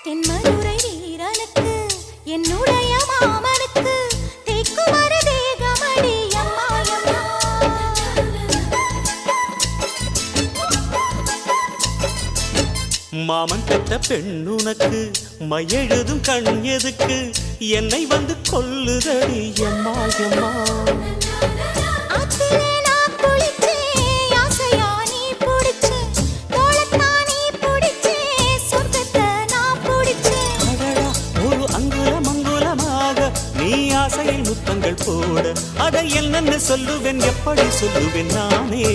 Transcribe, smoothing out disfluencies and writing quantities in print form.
தென்மதுரை வீரனுக்கு என்னுடைய மாமனுக்கு தேக்குமர தேகமடி அம்மாயம்மா. மாமன் பெற்ற பெண்ணுனக்கு மையெழுதும் கண் எதுக்கு என்னை வந்து கொல்லுதடி எம்மாயம்மா. ஆசையில் முத்தங்கள் போட அதை என்னன்னு சொல்லுவேன், எப்படி சொல்லுவேன் நானே.